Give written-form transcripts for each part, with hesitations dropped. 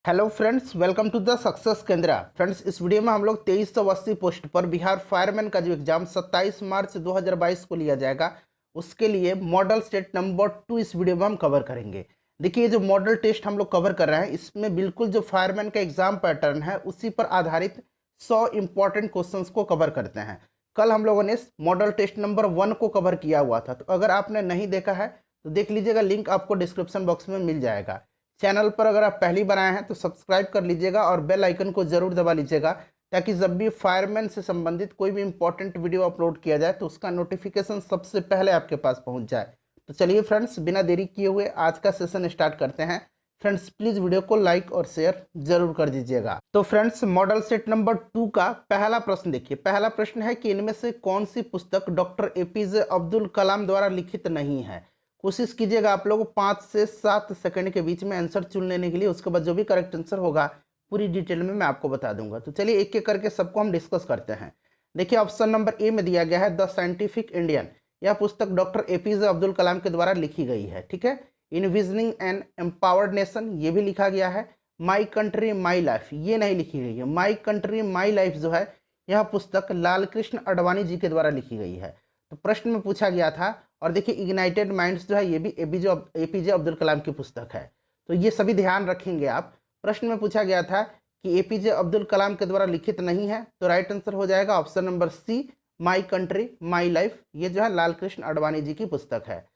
Hello friends, welcome to the success Kendra. Friends, इस video में हम लोग 2380 पोस्ट पर बिहार फायरमैन का जो एग्जाम 27 मार्च 2022 को लिया जाएगा, उसके लिए मॉडल स्टेट नंबर 2 इस वीडियो में हम कवर करेंगे। देखिए, जो मॉडल टेस्ट हम लोग कवर कर रहे हैं, इसमें बिल्कुल जो फायरमैन का एग्जाम पैटर्न है उसी पर आधारित 100 इंपॉर्टेंट क्वेश्चन को कवर करते हैं। कल हम लोगों ने मॉडल टेस्ट नंबर 1 को कवर किया हुआ था, तो अगर आपने नहीं देखा है तो देख लीजिएगा, लिंक आपको डिस्क्रिप्शन बॉक्स में मिल जाएगा। चैनल पर अगर आप पहली बार आए हैं तो सब्सक्राइब कर लीजिएगा और बेल आइकन को जरूर दबा लीजिएगा, ताकि जब भी फायरमैन से संबंधित कोई भी इंपॉर्टेंट वीडियो अपलोड किया जाए तो उसका नोटिफिकेशन सबसे पहले आपके पास पहुंच जाए। तो चलिए फ्रेंड्स, बिना देरी किए हुए आज का सेशन स्टार्ट करते हैं। फ्रेंड्स, प्लीज वीडियो को लाइक और शेयर जरूर कर दीजिएगा। तो फ्रेंड्स, मॉडल सेट नंबर 2 का पहला प्रश्न देखिए। पहला प्रश्न है कि इनमें से कौन सी पुस्तक डॉक्टर एपीजे अब्दुल कलाम द्वारा लिखित नहीं है। कोशिश कीजिएगा आप लोग 5 से 7 सेकंड के बीच में आंसर चुन लेने के लिए। उसके बाद जो भी करेक्ट आंसर होगा पूरी डिटेल में मैं आपको बता दूंगा। तो चलिए एक एक करके सबको हम डिस्कस करते हैं। देखिए, ऑप्शन नंबर ए में दिया गया है द साइंटिफिक इंडियन। यह पुस्तक डॉक्टर एपीजे अब्दुल कलाम के द्वारा लिखी गई है, ठीक है। इनविजनिंग एन एम्पावर्ड नेशन, ये भी लिखा गया है। माई कंट्री माई लाइफ, ये नहीं लिखी गई है। माई कंट्री माई लाइफ जो है, यह पुस्तक लाल कृष्ण अडवाणी जी के द्वारा लिखी गई है। तो प्रश्न में पूछा गया था। और देखिए, इग्नाइटेड माइंड्स जो है, ये भी एपीजे अब्दुल कलाम की पुस्तक है। तो ये सभी ध्यान रखेंगे आप। प्रश्न में पूछा गया था कि एपीजे अब्दुल कलाम के द्वारा लिखित नहीं है, तो राइट आंसर हो जाएगा option number C, my country my life. ये जो है लाल कृष्ण अडवाणी जी की पुस्तक है।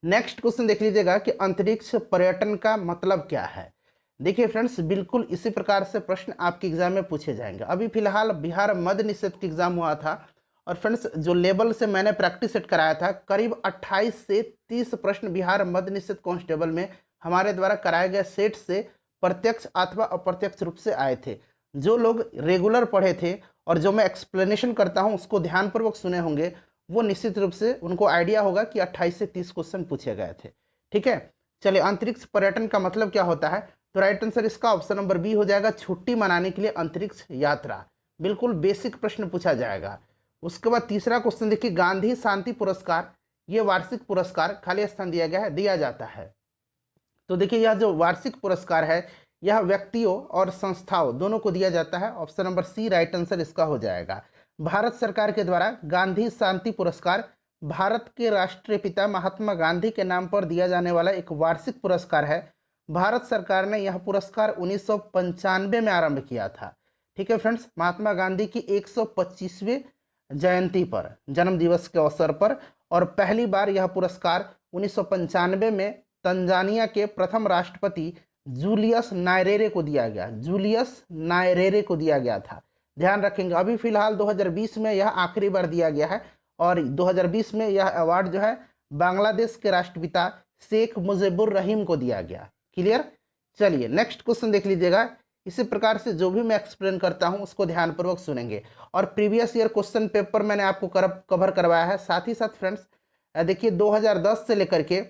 नेक्स्ट क्वेश्चन देख लीजिएगा कि अंतरिक्ष पर्यटन का मतलब क्या है। देखिए फ्रेंड्स, बिल्कुल इसी प्रकार से प्रश्न आपके एग्जाम में पूछे जाएंगे। अभी फिलहाल बिहार मद्य निषेध का एग्जाम हुआ था, और फ्रेंड्स जो लेवल से मैंने प्रैक्टिस सेट कराया था, करीब 28 से 30 प्रश्न बिहार मद्य निषेध कांस्टेबल में हमारे द्वारा कराए गए सेट से प्रत्यक्ष अथवा अप्रत्यक्ष रूप से आए थे। जो लोग रेगुलर पढ़े थे और जो मैं एक्सप्लेनेशन करता हूं उसको ध्यानपूर्वक सुने होंगे, वो निश्चित रूप से उनको आइडिया होगा कि 28 से 30 क्वेश्चन पूछे गए थे, ठीक है। चलिए, अंतरिक्ष पर्यटन का मतलब क्या होता है, तो राइट आंसर इसका ऑप्शन नंबर बी हो जाएगा, छुट्टी मनाने के लिए अंतरिक्ष यात्रा। बिल्कुल बेसिक प्रश्न पूछा जाएगा। उसके बाद तीसरा क्वेश्चन देखिए, गांधी शांति पुरस्कार, ये वार्षिक पुरस्कार खाली स्थान दिया गया है, दिया जाता है। तो देखिए, यह जो वार्षिक पुरस्कार है, यह व्यक्तियों और संस्थाओं दोनों को दिया जाता है। Option number C right answer इसका हो जाएगा। भारत सरकार के द्वारा गांधी शांति पुरस्कार भारत के राष्ट्रीय पिता महात्मा गांधी के नाम पर दिया जाने वाला एक वार्षिक पुरस्कार है। भारत सरकार ने यह पुरस्कार 1995 में आरंभ किया था, ठीक है फ्रेंड्स, महात्मा गांधी की 125वीं जयंती पर, जन्म दिवस के अवसर पर। और पहली बार यह पुरस्कार 1995 में तंजानिया के प्रथम राष्ट्रपति जूलियस नायरेरे को दिया गया। जूलियस नायरेरे को दिया गया था, ध्यान रखेंगे। अभी फिलहाल 2020 में यह आखिरी बार दिया गया है, और 2020 में यह अवार्ड जो है बांग्लादेश के राष्ट्रपिता शेख मुजीबुर रहीम को दिया गया। क्लियर। चलिए नेक्स्ट क्वेश्चन देख लीजिएगा। इसी प्रकार से जो भी मैं एक्सप्लेन करता हूं उसको ध्यानपूर्वक सुनेंगे। और प्रीवियस ईयर क्वेश्चन पेपर मैंने आपको कवर करवाया है। साथ ही साथ फ्रेंड्स देखिए, 2010 से लेकर के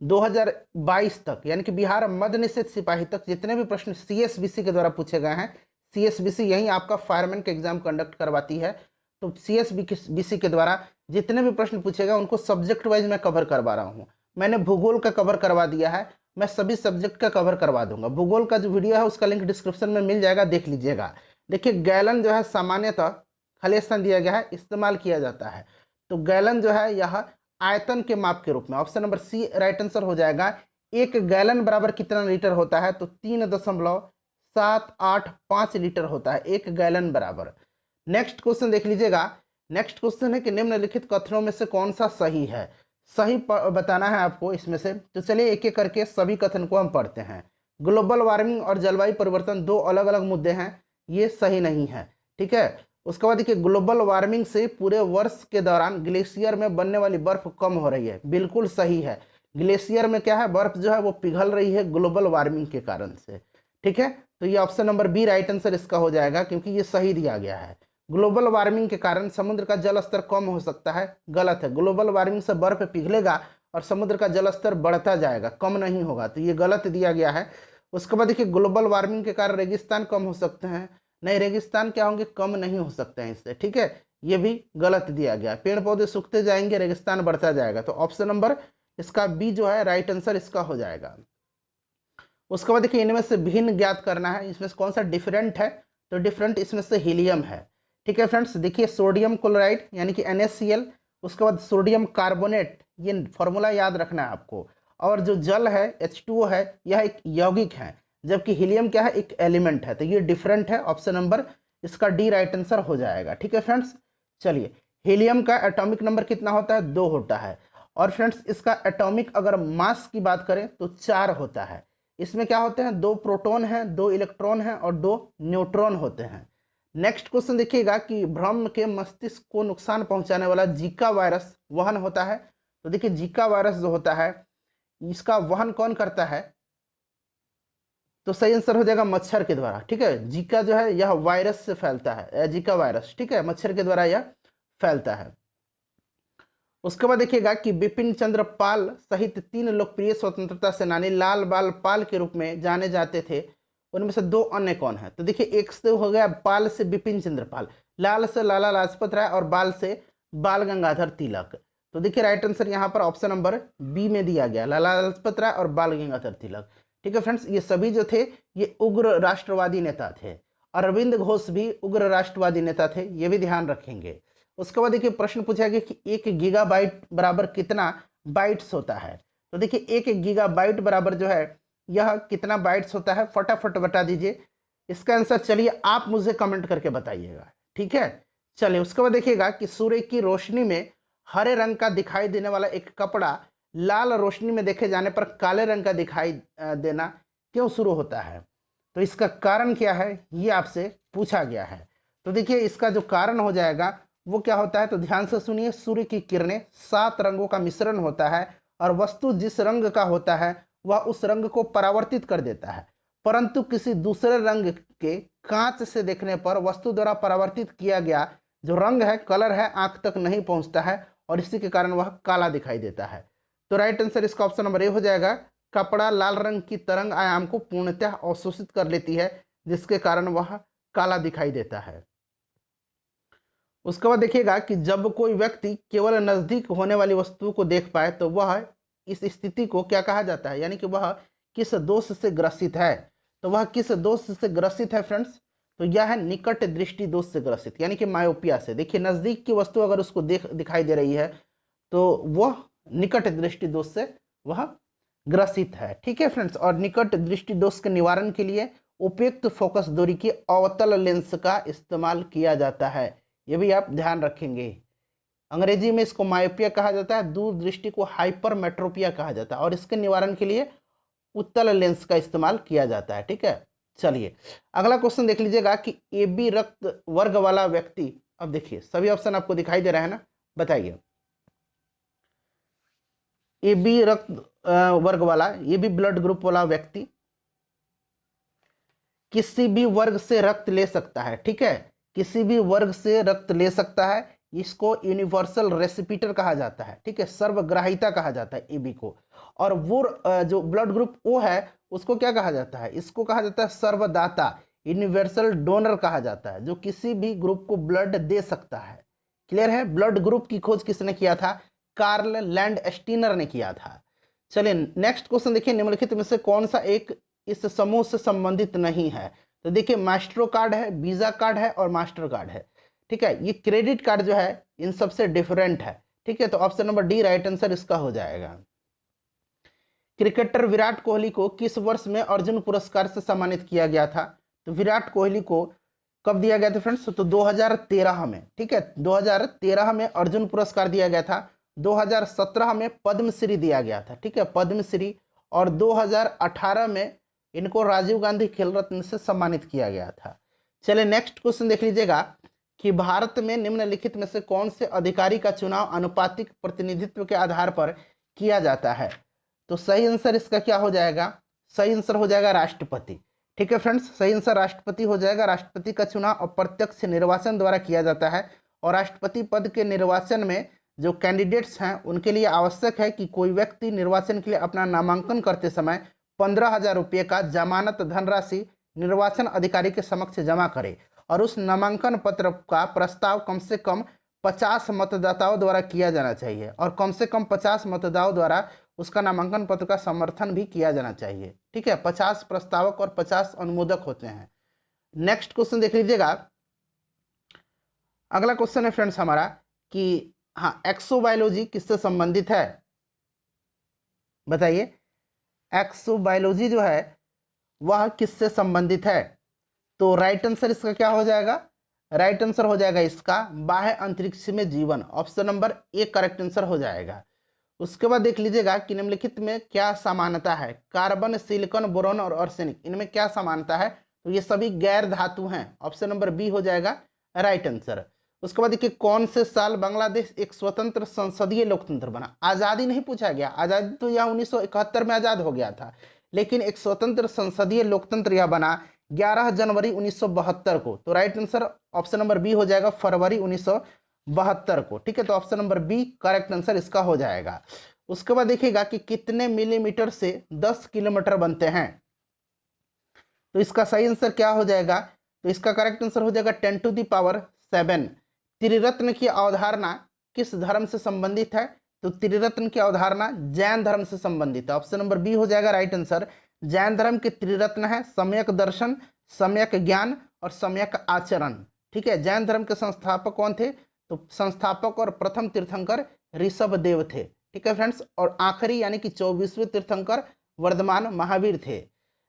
2022 तक, यानी कि बिहार मद्य निषेध सिपाही तक जितने भी प्रश्न सीएसबीसी के द्वारा पूछे गए हैं, सीएसबीसी यही आपका फायरमैन का एग्जाम कंडक्ट करवाती है। तो सीएसबीसी के द्वारा जितने भी प्रश्न पूछे गए उनको सब्जेक्ट वाइज मैं कवर करवा रहा हूँ। मैंने भूगोल का कवर करवा दिया है, मैं सभी सब्जेक्ट का कवर करवा दूंगा। भूगोल का जो वीडियो है उसका लिंक डिस्क्रिप्शन में मिल जाएगा, देख लीजिएगा। देखिए, गैलन जो है सामान्यतः खाली स्थान दिया गया है, इस्तेमाल किया जाता है। तो गैलन जो है यह आयतन के माप के रूप में, option number C right answer हो जाएगा। एक गैलन बराबर कितना लीटर होता है, तो 3.785 लीटर होता है एक गैलन बराबर। नेक्स्ट क्वेश्चन देख लीजिएगा। नेक्स्ट क्वेश्चन है कि निम्नलिखित कथनों में से कौन सा सही है। सही बताना है आपको इसमें से। तो चलिए एक एक करके सभी कथन को हम पढ़ते हैं। ग्लोबल वार्मिंग और जलवायु परिवर्तन दो अलग अलग मुद्दे हैं, ये सही नहीं है, ठीक है। उसके बाद देखिए, ग्लोबल वार्मिंग से पूरे वर्ष के दौरान ग्लेशियर में बनने वाली बर्फ कम हो रही है, बिल्कुल सही है। ग्लेशियर में क्या है, बर्फ जो है वो पिघल रही है ग्लोबल वार्मिंग के कारण से, ठीक है। तो ये option number B right answer इसका हो जाएगा, क्योंकि ये सही दिया गया है। ग्लोबल वार्मिंग के कारण समुद्र का जल स्तर कम हो सकता है, गलत है। ग्लोबल वार्मिंग से बर्फ पिघलेगा और समुद्र का जल स्तर बढ़ता जाएगा, कम नहीं होगा, तो ये गलत दिया गया है। उसके बाद देखिए, ग्लोबल वार्मिंग के कारण रेगिस्तान कम हो सकते हैं, नहीं, रेगिस्तान क्या होंगे, कम नहीं हो सकते हैं इससे, ठीक है। ये भी गलत दिया गया। पेड़ पौधे सूखते जाएंगे, रेगिस्तान बढ़ता जाएगा। तो ऑप्शन नंबर इसका बी जो है राइट आंसर इसका हो जाएगा। उसके बाद देखिए इनमें से भिन्न ज्ञात करना है, इसमें से कौन सा डिफरेंट है, तो डिफरेंट इसमें से हीलियम है। ठीक है फ्रेंड्स, देखिए सोडियम क्लोराइड यानी कि NaCl, उसके बाद सोडियम कार्बोनेट, ये फॉर्मूला याद रखना है आपको। और जो जल है H2O है, यह एक यौगिक है, जबकि हीलियम क्या है, एक एलिमेंट है। तो ये डिफरेंट है, ऑप्शन नंबर इसका डी राइट आंसर हो जाएगा। ठीक है फ्रेंड्स, चलिए हीलियम का एटॉमिक नंबर कितना होता है, 2 होता है। और फ्रेंड्स इसका एटॉमिक अगर मास की बात करें तो 4 होता है। इसमें क्या होते हैं, 2 प्रोटॉन हैं, 2 इलेक्ट्रॉन हैं और 2 न्यूट्रॉन होते हैं। नेक्स्ट क्वेश्चन देखिएगा कि भ्रम के मस्तिष्क को नुकसान पहुंचाने वाला जीका वायरस वहन होता है। तो देखिए जीका वायरस जो होता है इसका वहन कौन करता है, तो सही आंसर हो जाएगा मच्छर के द्वारा। ठीक है, जीका जो है यह वायरस से फैलता है, जीका वायरस, ठीक है, मच्छर के द्वारा यह फैलता है। उसके बाद देखिएगा कि बिपिन चंद्र पाल सहित 3 लोकप्रिय स्वतंत्रता सेनानी लाल बाल पाल के रूप में जाने जाते थे, उनमें से 2 अन्य कौन है। तो देखिए एक से हो गया पाल से बिपिन चंद्र पाल, लाल से लाला लाजपत राय और बाल से बाल गंगाधर तिलक। तो देखिए राइट आंसर यहाँ पर ऑप्शन नंबर बी में दिया गया, लाला लाजपत राय और बाल गंगाधर तिलक। ठीक है फ्रेंड्स, ये सभी जो थे ये उग्र राष्ट्रवादी नेता थे। अरविंद घोष भी उग्र राष्ट्रवादी नेता थे, ये भी ध्यान रखेंगे। उसके बाद देखिए प्रश्न पूछा गया कि 1 गीगाबाइट बराबर कितना बाइट्स होता है। तो देखिए 1 गीगाबाइट बराबर जो है यह कितना बाइट्स होता है, फटाफट बता दीजिए इसका आंसर। चलिए आप मुझे कमेंट करके बताइएगा। ठीक है, चलिए उसके बाद देखिएगा कि सूर्य की रोशनी में हरे रंग का दिखाई देने वाला एक कपड़ा लाल रोशनी में देखे जाने पर काले रंग का दिखाई देना क्यों शुरू होता है। तो इसका कारण क्या है ये आपसे पूछा गया है। तो देखिए इसका जो कारण हो जाएगा वो क्या होता है, तो ध्यान से सुनिए। सूर्य की किरणें 7 रंगों का मिश्रण होता है और वस्तु जिस रंग का होता है वह उस रंग को परावर्तित कर देता है, परंतु किसी दूसरे रंग के कांच से देखने पर वस्तु द्वारा परावर्तित किया गया जो रंग है, कलर है, आंख तक नहीं पहुंचता है और इसी के कारण वह काला दिखाई देता है। तो राइट आंसर इसका ऑप्शन नंबर ए हो जाएगा। कपड़ा लाल रंग की तरंग आयाम को पूर्णतः अवशोषित कर लेती है जिसके कारण वह काला दिखाई देता है। उसके बाद देखिएगा कि जब कोई व्यक्ति केवल नजदीक होने वाली वस्तु को देख पाए तो वह इस स्थिति को क्या कहा जाता है, यानी कि वह किस दोष से ग्रसित है। तो वह किस दोष से ग्रसित है फ्रेंड्स, तो यह है निकट दृष्टि दोष से ग्रसित, यानी कि मायोपिया से। देखिए नजदीक की वस्तु अगर उसको दिखाई दे रही है तो वह निकट दृष्टि दोष से वह ग्रसित है। ठीक है फ्रेंड्स, और निकट दृष्टि दोष के निवारण के लिए उपयुक्त फोकस दूरी की अवतल लेंस का इस्तेमाल किया जाता है, ये भी आप ध्यान रखेंगे। अंग्रेजी में इसको मायोपिया कहा जाता है, दूर दृष्टि को हाइपरमेट्रोपिया कहा जाता है और इसके निवारण के लिए उत्तल लेंस का इस्तेमाल किया जाता है। ठीक है, चलिए अगला क्वेश्चन देख लीजिएगा कि AB रक्त वर्ग वाला व्यक्ति, अब देखिए सभी ऑप्शन आपको दिखाई दे रहा है ना, बताइए। AB रक्त वर्ग वाला, ये भी ब्लड ग्रुप वाला व्यक्ति किसी भी वर्ग से रक्त ले सकता है। ठीक है, किसी भी वर्ग से रक्त ले सकता है, इसको यूनिवर्सल रेसिपिटर कहा जाता है। ठीक है, सर्वग्राहिता कहा जाता है AB को। और वो जो ब्लड ग्रुप O है उसको क्या कहा जाता है, इसको कहा जाता है सर्वदाता, यूनिवर्सल डोनर कहा जाता है, जो किसी भी ग्रुप को ब्लड दे सकता है। क्लियर है, ब्लड ग्रुप की खोज किसने किया था, कार्ल लैंडस्टीनर ने किया था। चलिए नेक्स्ट क्वेश्चन देखिए, निम्नलिखित में से कौन सा एक इस समूह से संबंधित नहीं है। तो देखिए मास्ट्रो कार्ड है, वीजा कार्ड है और मास्टर कार्ड है। ठीक है, ये क्रेडिट कार्ड जो है इन सबसे डिफरेंट है। ठीक है, तो option number D right answer इसका हो जाएगा। क्रिकेटर विराट कोहली को किस वर्ष में अर्जुन पुरस्कार से सम्मानित किया गया था। तो विराट कोहली को कब दिया गया था फ्रेंड्स, तो 2013 में। ठीक है, 2013 में अर्जुन पुरस्कार दिया गया था, 2017 में पद्मश्री दिया गया था। ठीक है, पद्मश्री, और 2018 में इनको राजीव गांधी खेल रत्न से सम्मानित किया गया था। चलिए नेक्स्ट क्वेश्चन देख लीजिएगा कि भारत में निम्नलिखित में से कौन से अधिकारी का चुनाव अनुपातिक प्रतिनिधित्व के आधार पर किया जाता है। तो सही आंसर इसका क्या हो जाएगा, सही आंसर हो जाएगा राष्ट्रपति। ठीक है फ्रेंड्स, सही आंसर राष्ट्रपति हो जाएगा। राष्ट्रपति का चुनाव अप्रत्यक्ष निर्वाचन द्वारा किया जाता है और राष्ट्रपति पद के निर्वाचन में जो कैंडिडेट्स हैं उनके लिए आवश्यक है कि कोई व्यक्ति निर्वाचन के लिए अपना नामांकन करते समय 15,000 रुपये का जमानत धनराशि निर्वाचन अधिकारी के समक्ष जमा करे और उस नामांकन पत्र का प्रस्ताव कम से कम 50 मतदाताओं द्वारा किया जाना चाहिए और कम से कम 50 मतदाताओं द्वारा उसका नामांकन पत्र का समर्थन भी किया जाना चाहिए। ठीक है, 50 प्रस्तावक और 50 अनुमोदक होते हैं। नेक्स्ट क्वेश्चन देख लीजिएगा। अगला क्वेश्चन है फ्रेंड्स हमारा कि हाँ, एक्सोबायोलॉजी किससे संबंधित है? बताइए, एक्सोबायोलॉजी जो है वह किससे संबंधित है? तो राइट आंसर इसका क्या हो जाएगा? राइट आंसर हो जाएगा इसका बाह्य अंतरिक्ष में जीवन। Option number A correct answer हो जाएगा। उसके बाद देख लीजिएगा कि निम्नलिखित में क्या समानता है? कार्बन, सिलिकॉन, बोरॉन और आर्सेनिक, इनमें क्या समानता है? तो ये सभी गैर धातु हैं। ऑप्शन नंबर बी हो जाएगा राइट आंसर। उसके बाद देखिए, कौन से साल बांग्लादेश एक स्वतंत्र संसदीय लोकतंत्र बना? आज़ादी नहीं पूछा गया, आज़ादी तो यह 1971 में आज़ाद हो गया था, लेकिन एक स्वतंत्र संसदीय लोकतंत्र यह बना 11 जनवरी 1972 को। तो right answer option number B हो जाएगा, फरवरी 1972 को। ठीक है, तो option number B correct answer इसका हो जाएगा। उसके बाद देखिएगा कि कितने मिलीमीटर से 10 किलोमीटर बनते हैं? तो इसका सही आंसर क्या हो जाएगा? तो इसका करेक्ट आंसर हो जाएगा 10⁻7। त्रिरत्न की अवधारणा किस धर्म से संबंधित है? तो त्रिरत्न की अवधारणा जैन धर्म से संबंधित है। ऑप्शन नंबर बी हो जाएगा राइट आंसर। जैन धर्म के त्रिरत्न है सम्यक दर्शन, सम्यक ज्ञान और सम्यक आचरण। ठीक है, जैन धर्म के संस्थापक कौन थे? तो संस्थापक और प्रथम तीर्थंकर ऋषभ देव थे। ठीक है फ्रेंड्स, और आखिरी यानी कि 24वें तीर्थंकर वर्धमान महावीर थे।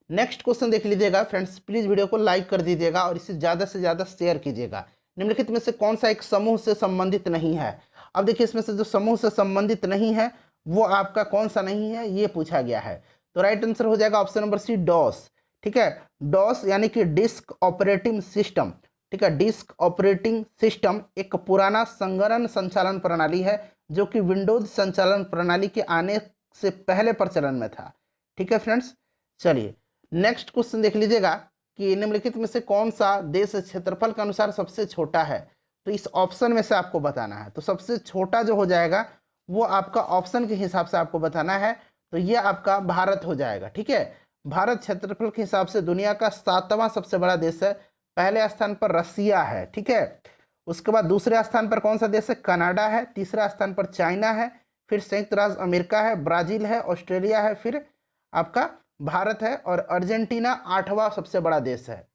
नेक्स्ट क्वेश्चन देख लीजिएगा फ्रेंड्स, प्लीज वीडियो को लाइक कर दीजिएगा और इसे ज़्यादा से ज़्यादा शेयर कीजिएगा। निम्नलिखित में से कौन सा एक समूह से संबंधित नहीं है? अब देखिए, इसमें से जो समूह से संबंधित नहीं है वो आपका कौन सा नहीं है, ये पूछा गया है। तो राइट आंसर हो जाएगा ऑप्शन नंबर सी, डॉस। ठीक है, डॉस यानी कि डिस्क ऑपरेटिंग सिस्टम। ठीक है, डिस्क ऑपरेटिंग सिस्टम एक पुराना संगणन संचालन प्रणाली है जो कि विंडोज संचालन प्रणाली के आने से पहले प्रचलन में था। ठीक है फ्रेंड्स, चलिए नेक्स्ट क्वेश्चन देख लीजिएगा कि निम्नलिखित में से कौन सा देश क्षेत्रफल के अनुसार सबसे छोटा है? तो इस ऑप्शन में से आपको बताना है। तो सबसे छोटा जो हो जाएगा वो आपका ऑप्शन के हिसाब से आपको बताना है। तो ये आपका भारत हो जाएगा। ठीक है, भारत क्षेत्रफल के हिसाब से दुनिया का 7वां सबसे बड़ा देश है। पहले स्थान पर रसिया है। ठीक है, उसके बाद दूसरे स्थान पर कौन सा देश है? कनाडा है। तीसरा स्थान पर चाइना है, फिर संयुक्त राज्य अमेरिका है, ब्राजील है, ऑस्ट्रेलिया है, फिर आपका भारत है, और अर्जेंटीना 8वां सबसे बड़ा देश है।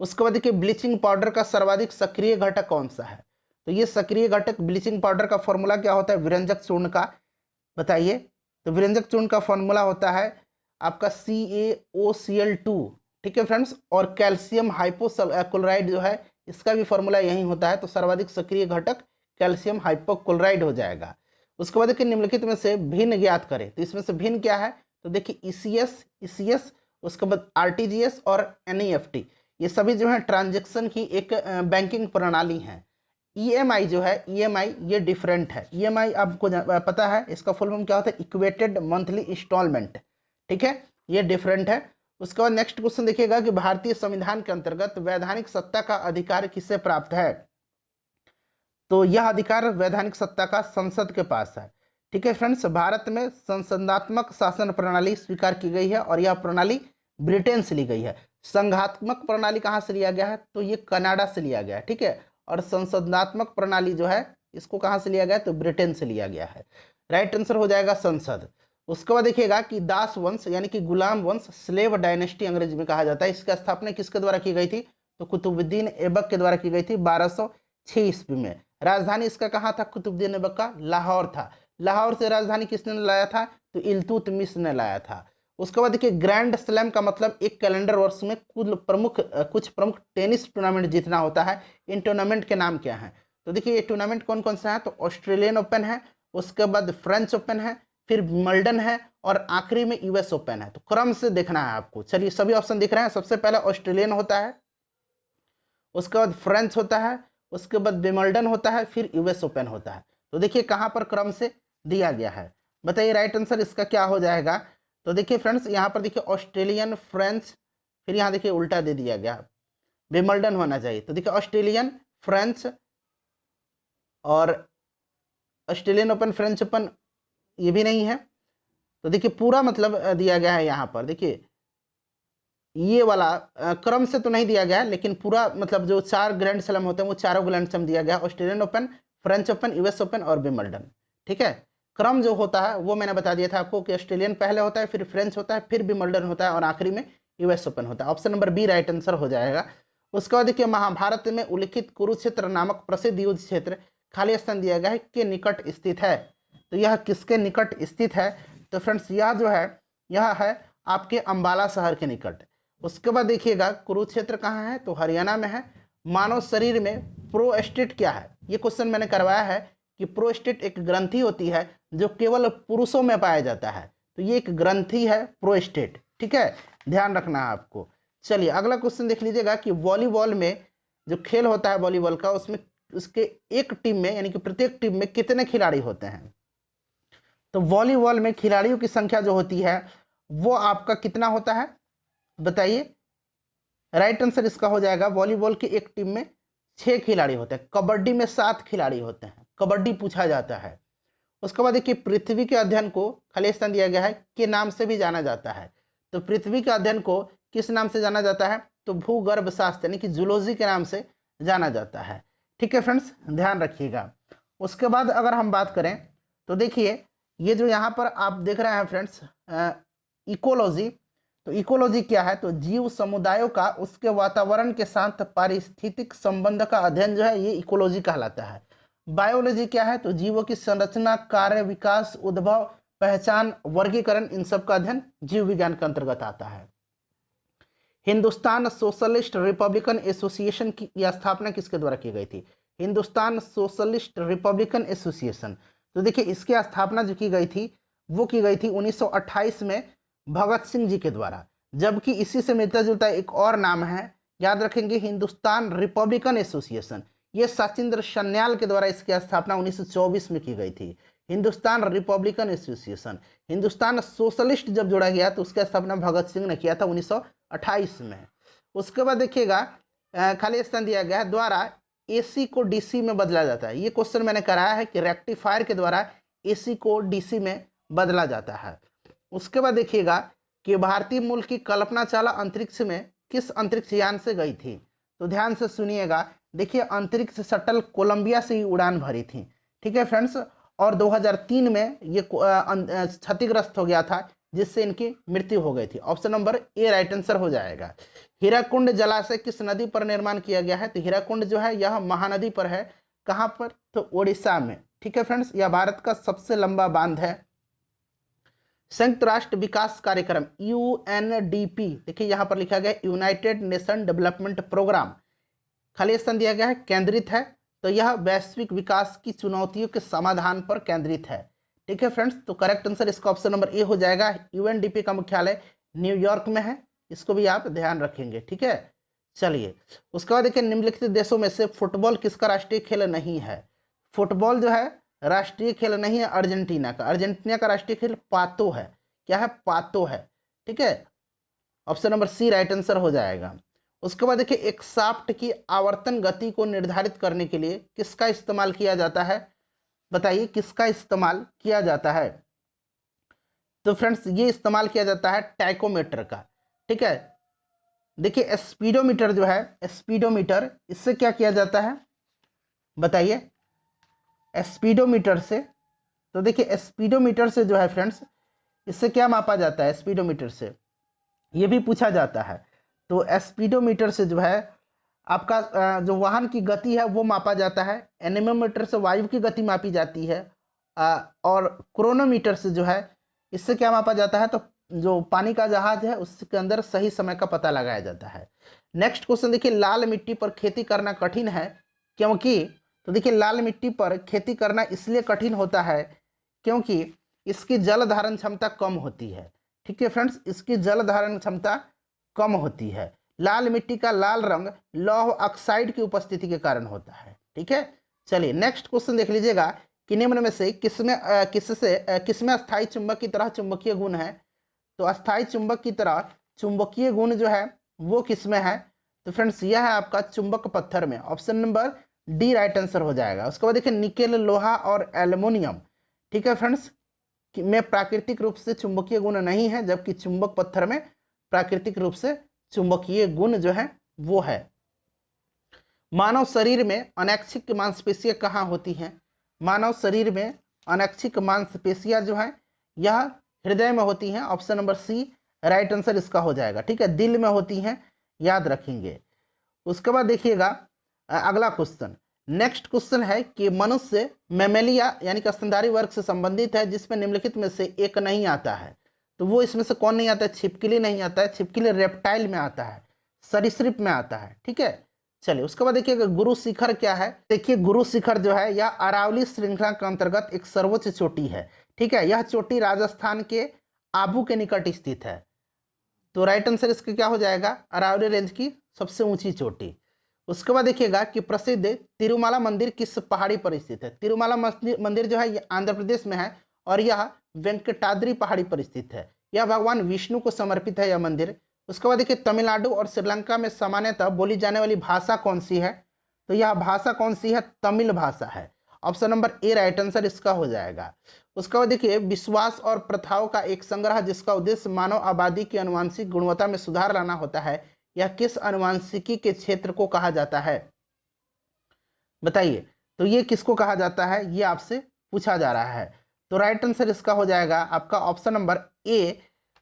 उसके बाद देखिए, ब्लीचिंग पाउडर का सर्वाधिक सक्रिय घटक कौन सा है? तो ये सक्रिय घटक ब्लीचिंग पाउडर का फॉर्मूला क्या होता है विरंजक चूर्ण का? बताइए। तो विरंजक चूर्ण का फॉर्मूला होता है आपका CaOCl2। ठीक है फ्रेंड्स, और कैल्शियम हाइपोक्लोराइड जो है इसका भी फॉर्मूला यही होता है। तो सर्वाधिक सक्रिय घटक कैल्शियम हाइपोक्लोराइड हो जाएगा। उसके बाद देखिए, निम्नलिखित में से भिन्न ज्ञात करें। तो इसमें से भिन्न क्या है? तो देखिए, ECS, उसके बाद RTGS और NEFT, ये सभी जो है ट्रांजेक्शन की एक बैंकिंग प्रणाली है। EMI जो है, EMI ये डिफरेंट है। EMI आपको पता है इसका फुल फॉर्म क्या होता है? Equated monthly instalment. ठीक है, ये डिफरेंट है। उसके बाद नेक्स्ट क्वेश्चन देखिएगा कि भारतीय संविधान के अंतर्गत वैधानिक सत्ता का अधिकार किससे प्राप्त है? तो यह अधिकार वैधानिक सत्ता का संसद के पास है। ठीक है फ्रेंड्स, भारत में संसदात्मक शासन प्रणाली स्वीकार की गई है और यह प्रणाली ब्रिटेन से ली गई है। संघात्मक प्रणाली कहाँ से लिया गया है? तो ये कनाडा से लिया गया है। ठीक है, और संसदात्मक प्रणाली जो है इसको कहाँ से लिया गया है? तो ब्रिटेन से लिया गया है। राइट आंसर हो जाएगा संसद। उसके बाद देखिएगा कि दास वंश यानी कि गुलाम वंश, स्लेव डायनेस्टी अंग्रेजी में कहा जाता है, इसकी स्थापना किसके द्वारा की गई थी? तो कुतुबुद्दीन ऐबक के द्वारा की गई थी 1206 ईस्वी में। राजधानी इसका कहाँ था? कुतुबुद्दीन ऐबक का लाहौर था। लाहौर से राजधानी किसने लाया था? तो इल्तुतमिश ने लाया था। उसके बाद देखिए, ग्रैंड स्लैम का मतलब एक कैलेंडर वर्ष में कुछ प्रमुख टेनिस टूर्नामेंट जीतना होता है। इन टूर्नामेंट के नाम क्या हैं? तो देखिए, ये टूर्नामेंट कौन कौन से हैं? तो ऑस्ट्रेलियन ओपन है, उसके बाद फ्रेंच ओपन है, फिर विंबलडन है, और आखिरी में US ओपन है। तो क्रम से देखना है आपको। चलिए, सभी ऑप्शन दिख रहे हैं। सबसे पहले ऑस्ट्रेलियन होता है, उसके बाद फ्रेंच होता है, उसके बाद विंबलडन होता है, फिर US ओपन होता है। तो देखिए कहाँ पर क्रम से दिया गया है। बताइए राइट आंसर इसका क्या हो जाएगा? तो देखिए फ्रेंड्स, यहाँ पर देखिए ऑस्ट्रेलियन, फ्रेंच, फिर यहाँ देखिए उल्टा दे दिया गया, विंबलडन होना चाहिए। तो देखिए ऑस्ट्रेलियन, फ्रेंच और ऑस्ट्रेलियन ओपन, फ्रेंच ओपन, ये भी नहीं है। तो देखिए पूरा मतलब दिया गया है यहाँ पर। देखिए ये वाला क्रम से तो नहीं दिया गया है, लेकिन पूरा मतलब जो 4 ग्रैंड स्लैम होते हैं वो चारों ग्रैंड स्लैम दिया गया है। Australian open, French open, US open और विंबलडन। ठीक है, क्रम जो होता है वो मैंने बता दिया था आपको कि ऑस्ट्रेलियन पहले होता है, फिर फ्रेंच होता है, फिर विंबलडन होता है और आखिरी में यूएस ओपन होता है। Option number B right answer हो जाएगा। उसके बाद देखिए महाभारत में उल्लिखित कुरुक्षेत्र नामक प्रसिद्ध युद्ध क्षेत्र खाली स्थान दिया गया है के निकट स्थित है। तो यह किसके निकट स्थित है? तो फ्रेंड्स यह जो है यह है आपके अंबाला शहर के निकट। उसके बाद देखिएगा कुरुक्षेत्र कहाँ है? तो हरियाणा में है। मानव शरीर में प्रोस्टेट क्या है? ये क्वेश्चन मैंने करवाया है कि प्रोस्टेट एक ग्रंथि होती है जो केवल पुरुषों में पाया जाता है। तो ये एक ग्रंथि है प्रोस्टेट, ठीक है, ध्यान रखना है आपको। चलिए अगला क्वेश्चन देख लीजिएगा कि वॉलीबॉल में जो खेल होता है वॉलीबॉल का, उसमें उसके एक टीम में यानी कि प्रत्येक टीम में कितने खिलाड़ी होते हैं? तो वॉलीबॉल में खिलाड़ियों की संख्या जो होती है वो आपका कितना होता है बताइए? राइट आंसर इसका हो जाएगा वॉलीबॉल की एक टीम में 6 खिलाड़ी होते हैं। कबड्डी में 7 खिलाड़ी होते हैं, कबड्डी पूछा जाता है। उसके बाद देखिए पृथ्वी के अध्ययन को खाली स्थान दिया गया है के नाम से भी जाना जाता है। तो पृथ्वी के अध्ययन को किस नाम से जाना जाता है? तो भूगर्भ शास्त्र यानी कि जूलॉजी के नाम से जाना जाता है। ठीक है फ्रेंड्स, ध्यान रखिएगा। उसके बाद अगर हम बात करें तो देखिए ये जो यहाँ पर आप देख रहे हैं फ्रेंड्स इकोलॉजी, तो इकोलॉजी क्या है? तो जीव समुदायों का उसके वातावरण के साथ पारिस्थितिक संबंध का अध्ययन जो है ये इकोलॉजी कहलाता है। बायोलॉजी क्या है? तो जीवों की संरचना, कार्य, विकास, उद्भव, पहचान, वर्गीकरण, इन सब का अध्ययन जीव विज्ञान के अंतर्गत आता है। हिंदुस्तान सोशलिस्ट रिपब्लिकन एसोसिएशन की स्थापना किसके द्वारा की गई थी? Hindustan socialist Republican association. तो देखिए इसकी स्थापना जो की गई थी वो की गई थी 1928 में भगत सिंह जी के द्वारा। जबकि इसी से मिलता जुलता एक और नाम है, याद रखेंगे, हिंदुस्तान रिपब्लिकन एसोसिएशन। ये सचिंद्र सन्याल के द्वारा इसकी स्थापना 1924 में की गई थी। Hindustan Republican association, Hindustan socialist जब जोड़ा गया तो उसकी स्थापना भगत सिंह ने किया था 1928 में। उसके बाद देखिएगा खाली स्थान दिया गया है द्वारा एसी को डीसी में बदला जाता है। ये क्वेश्चन मैंने कराया है कि रेक्टिफायर के द्वारा एसी को डीसी में बदला जाता है। उसके बाद देखिएगा कि भारतीय मूल की कल्पना चावला अंतरिक्ष में किस अंतरिक्ष यान से गई थी? तो ध्यान से सुनिएगा। देखिए अंतरिक्ष शटल कोलंबिया से ही उड़ान भरी थी, ठीक है फ्रेंड्स, और 2003 में ये क्षतिग्रस्त हो गया था जिससे इनकी मृत्यु हो गई थी। Option number A right answer हो जाएगा। हीराकुंड जलाशय किस नदी पर निर्माण किया गया है? तो हीराकुंड जो है यह महानदी पर है। कहाँ पर? तो उड़ीसा में, ठीक है फ्रेंड्स। यह भारत का सबसे लंबा बांध है। संयुक्त राष्ट्र विकास कार्यक्रम यूएनडीपी, देखिए यहाँ पर लिखा गया यूनाइटेड नेशन डेवलपमेंट प्रोग्राम, खाली स्थान दिया गया है केंद्रित है। तो यह वैश्विक विकास की चुनौतियों के समाधान पर केंद्रित है, ठीक है फ्रेंड्स। तो करेक्ट आंसर इसका ऑप्शन नंबर ए हो जाएगा। यूएनडीपी का मुख्यालय न्यूयॉर्क में है, इसको भी आप ध्यान रखेंगे, ठीक है। चलिए उसके बाद देखिए निम्नलिखित देशों में से फुटबॉल किसका राष्ट्रीय खेल नहीं है? फुटबॉल जो है राष्ट्रीय खेल नहीं है अर्जेंटीना का। अर्जेंटीना का राष्ट्रीय खेल पातो है। क्या है? पातो है, ठीक है। Option number C right answer हो जाएगा। उसके बाद देखिए एक शाफ्ट की आवर्तन गति को निर्धारित करने के लिए किसका इस्तेमाल किया जाता है? बताइए किसका इस्तेमाल किया जाता है? तो फ्रेंड्स ये इस्तेमाल किया जाता है टाइकोमीटर का, ठीक है। देखिए स्पीडोमीटर जो है, स्पीडोमीटर, इससे क्या किया जाता है बताइए? स्पीडोमीटर से, तो देखिए स्पीडोमीटर से जो है फ्रेंड्स इससे क्या मापा जाता है? स्पीडोमीटर से ये भी पूछा जाता है। तो स्पीडोमीटर से जो है आपका जो वाहन की गति है वो मापा जाता है। एनेमोमीटर से वायु की गति मापी जाती है। और क्रोनोमीटर से जो है इससे क्या मापा जाता है? तो जो पानी का जहाज है उसके अंदर सही समय का पता लगाया जाता है। नेक्स्ट क्वेश्चन देखिए लाल मिट्टी पर खेती करना कठिन है क्योंकि? तो देखिए लाल मिट्टी पर खेती करना इसलिए कठिन होता है क्योंकि इसकी जल धारण क्षमता कम होती है, ठीक है फ्रेंड्स, इसकी जल धारण क्षमता कम होती है। लाल मिट्टी का लाल रंग लौह ऑक्साइड की उपस्थिति के कारण होता है, ठीक है। चलिए नेक्स्ट क्वेश्चन देख लीजिएगा कि निम्न में से किसमें अस्थायी चुंबक की तरह चुंबकीय गुण है? तो अस्थायी चुंबक की तरह चुंबकीय गुण जो है वो किसमें है? तो फ्रेंड्स यह है आपका चुंबक पत्थर में। Option number D right answer हो जाएगा। उसके बाद देखिए निकेल, लोहा और एल्युमिनियम, ठीक है फ्रेंड्स, में प्राकृतिक रूप से चुंबकीय गुण नहीं है, जबकि चुंबक पत्थर में प्राकृतिक रूप से चुंबकीय गुण जो है वो है। मानव शरीर में अनैच्छिक मांसपेशियां कहाँ होती हैं? मानव शरीर में अनैच्छिक मांसपेशियां जो हैं यह हृदय में होती हैं। Option number C right answer इसका हो जाएगा। ठीक है, दिल में होती हैं, याद रखेंगे। उसके बाद देखिएगा अगला क्वेश्चन। नेक्स्ट क्वेश्चन है कि मनुष्य मैमेलिया यानी कि स्तनधारी वर्ग से संबंधित है जिसमें निम्नलिखित में से एक नहीं आता है। तो वो इसमें से कौन नहीं आता है? छिपकली नहीं आता है। छिपकली रेप्टाइल में आता है, सरीसृप में आता है। ठीक है, चलिए उसके बाद देखिएगा गुरु शिखर क्या है। देखिए गुरु शिखर जो है यह अरावली श्रृंखला के अंतर्गत एक सर्वोच्च चोटी है। ठीक है, यह चोटी राजस्थान के आबू के निकट स्थित है। तो राइट आंसर इसका क्या हो जाएगा? अरावली रेंज की सबसे ऊंची चोटी। उसके बाद देखिएगा कि प्रसिद्ध तिरुमाला मंदिर किस पहाड़ी पर स्थित है। तिरुमाला मंदिर जो है ये आंध्र प्रदेश में है और यह वेंकटाद्रि पहाड़ी पर स्थित है। यह भगवान विष्णु को समर्पित है यह मंदिर। उसके बाद देखिए तमिलनाडु और श्रीलंका में सामान्यतः बोली जाने वाली भाषा कौन सी है? तो यह भाषा कौन सी है? तमिल भाषा है। Option number A right answer इसका हो जाएगा। उसके बाद देखिए विश्वास और प्रथाओं का एक संग्रह जिसका उद्देश्य मानव आबादी की आनुवंशिक गुणवत्ता में सुधार लाना होता है, यह किस आनुवंशिकी के क्षेत्र को कहा जाता है? बताइए, तो ये किसको कहा जाता है? ये आपसे पूछा जा रहा है। तो राइट आंसर इसका हो जाएगा आपका ऑप्शन नंबर ए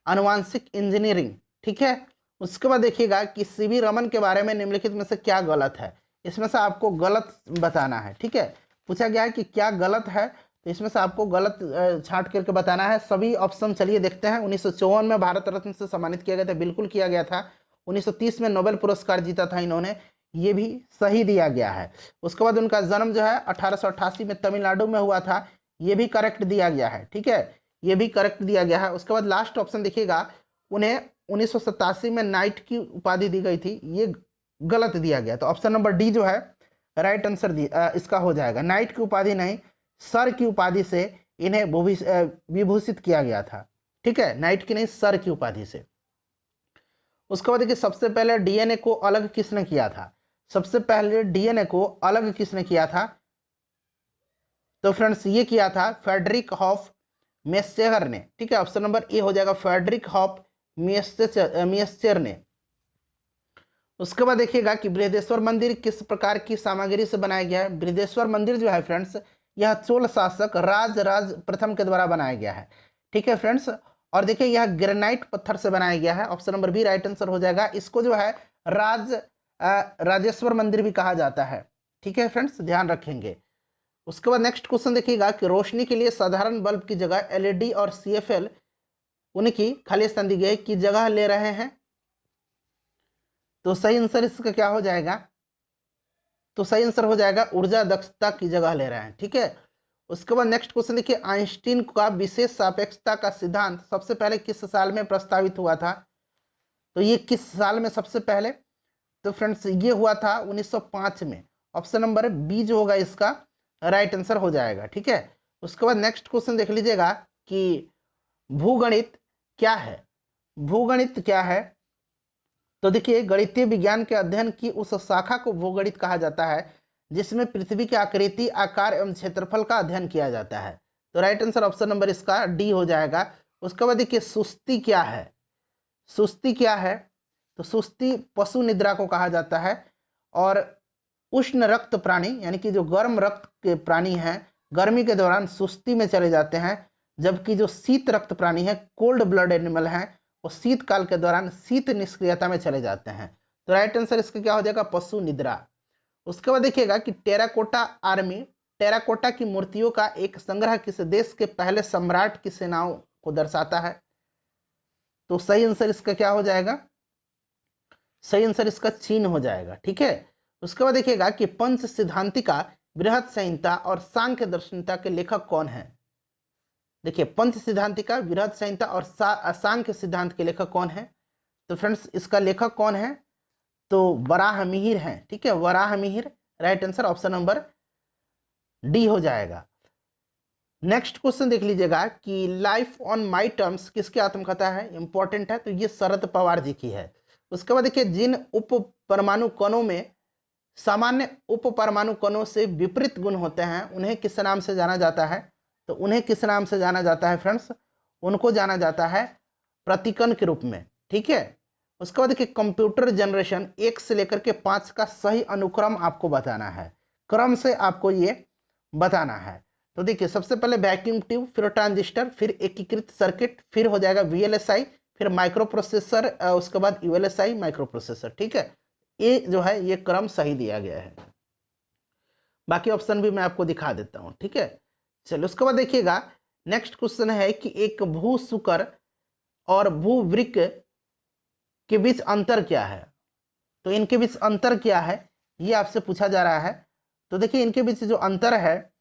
आनुवंशिक इंजीनियरिंग। ठीक है, उसके बाद देखिएगा कि सीवी रमन के बारे में निम्नलिखित में से क्या गलत है। इसमें से आपको गलत बताना है। ठीक है, पूछा गया है कि क्या गलत है, तो इसमें से आपको गलत छांट करके बताना है। सभी ऑप्शन चलिए देखते हैं। 1954 में भारत रत्न से सम्मानित किया गया था, बिल्कुल किया गया था। 1930 में नोबेल पुरस्कार जीता था इन्होंने, ये भी सही दिया गया है। उसके बाद उनका जन्म जो है 1888 में तमिलनाडु में हुआ था, ये भी करेक्ट दिया गया है। ठीक है, ये भी करेक्ट दिया गया है। उसके बाद लास्ट ऑप्शन देखिएगा, उन्हें 1987 में नाइट की उपाधि दी गई थी, ये गलत दिया गया। तो ऑप्शन नंबर डी जो है राइट आंसर इसका हो जाएगा। नाइट की उपाधि नहीं, सर की उपाधि से इन्हें विभूषित किया गया था। ठीक है, नाइट की नहीं, सर की उपाधि से। उसके बाद देखिए सबसे पहले डीएनए को अलग किसने किया था? सबसे पहले डीएनए को अलग किसने किया था? तो फ्रेंड्स ये किया था फ्रेडरिक हॉफ मेस्चर ने। ठीक है, ऑप्शन नंबर ए हो जाएगा फ्रेडरिक हॉफ मेस्चर ने। उसके बाद देखिएगा कि बृहदेश्वर मंदिर किस प्रकार की सामग्री से बनाया गया है। बृहदेश्वर मंदिर जो है फ्रेंड्स यह चोल शासक राज प्रथम के द्वारा बनाया गया है। ठीक है फ्रेंड्स, और देखिए यह ग्रेनाइट पत्थर से बनाया गया है। Option number B right answer हो जाएगा। इसको जो है राजेश्वर मंदिर भी कहा जाता है। ठीक है फ्रेंड्स, ध्यान रखेंगे। उसके बाद नेक्स्ट क्वेश्चन देखिएगा कि रोशनी के लिए साधारण बल्ब की जगह एलईडी और सीएफएल उनकी खाली स्थान दी गई की जगह ले रहे हैं। तो सही आंसर इसका क्या हो जाएगा? तो सही आंसर हो जाएगा ऊर्जा दक्षता की जगह ले रहे हैं। ठीक है, उसके बाद नेक्स्ट क्वेश्चन देखिए आइंस्टीन का विशेष सापेक्षता का सिद्धांत सबसे पहले किस साल में प्रस्तावित हुआ था? तो ये किस साल में सबसे पहले? तो फ्रेंड्स ये हुआ था 1905 में। ऑप्शन नंबर बी जो होगा इसका राइट आंसर हो जाएगा। ठीक है, उसके बाद नेक्स्ट क्वेश्चन देख लीजिएगा कि भूगणित क्या है? भूगणित क्या है? तो देखिए गणितीय विज्ञान के अध्ययन की उस शाखा को भूगणित कहा जाता है जिसमें पृथ्वी की आकृति, आकार एवं क्षेत्रफल का अध्ययन किया जाता है। तो राइट आंसर ऑप्शन नंबर इसका डी हो जाएगा। उसके बाद देखिए सुस्ती क्या है? सुस्ती क्या है? तो सुस्ती पशु निद्रा को कहा जाता है। और उष्ण रक्त प्राणी यानी कि जो गर्म रक्त के प्राणी हैं गर्मी के दौरान सुस्ती में चले जाते हैं, जबकि जो शीत रक्त प्राणी है कोल्ड ब्लड एनिमल हैं वो शीतकाल के दौरान शीत निष्क्रियता में चले जाते हैं। तो राइट आंसर इसका क्या हो जाएगा? पशु निद्रा। उसके बाद देखिएगा कि टेराकोटा आर्मी, टेराकोटा की मूर्तियों का एक संग्रह किस देश के पहले सम्राट की सेनाओं को दर्शाता है? तो सही आंसर इसका क्या हो जाएगा? सही आंसर इसका चीन हो जाएगा। ठीक है, उसके बाद देखिएगा कि पंच सिद्धांतिका, बृहत संहिता और सांख्य दर्शनता के लेखक कौन है? देखिए पंच सिद्धांतिका, बृहत संहिता और सांख्य सिद्धांत के लेखक कौन है? तो फ्रेंड्स इसका लेखक कौन है? तो वराहमिहिर हैं। ठीक है, Varahamihira right answer option number D हो जाएगा। नेक्स्ट क्वेश्चन देख लीजिएगा कि लाइफ ऑन माई टर्म्स किसकी आत्मकथा है? इंपॉर्टेंट है, तो ये शरद पवार जी की है। उसके बाद देखिए जिन उप परमाणु कणों में सामान्य उप परमाणु कणों से विपरीत गुण होते हैं उन्हें किस नाम से जाना जाता है? तो उन्हें किस नाम से जाना जाता है फ्रेंड्स? उनको जाना जाता है प्रतिकण के रूप में। ठीक है, उसके बाद देखिए कंप्यूटर जनरेशन 1 से लेकर के 5 का सही अनुक्रम आपको बताना है, क्रम से आपको ये बताना है। तो देखिए सबसे पहले वैक्यूम ट्यूब, फिर ट्रांजिस्टर, फिर एकीकृत सर्किट, फिर हो जाएगा वीएलएसआई, फिर माइक्रो प्रोसेसर, उसके बाद यूएलएसआई माइक्रो प्रोसेसर। ठीक है, ये जो है ये क्रम सही दिया गया है। बाकी ऑप्शन भी मैं आपको दिखा देता हूँ। ठीक है, चलिए उसके बाद देखिएगा नेक्स्ट क्वेश्चन है कि एक भू शुकर और भूवृक्क के बीच अंतर क्या है। तो इनके बीच अंतर क्या है ये आपसे पूछा जा रहा है। तो देखिए इनके बीच जो अंतर है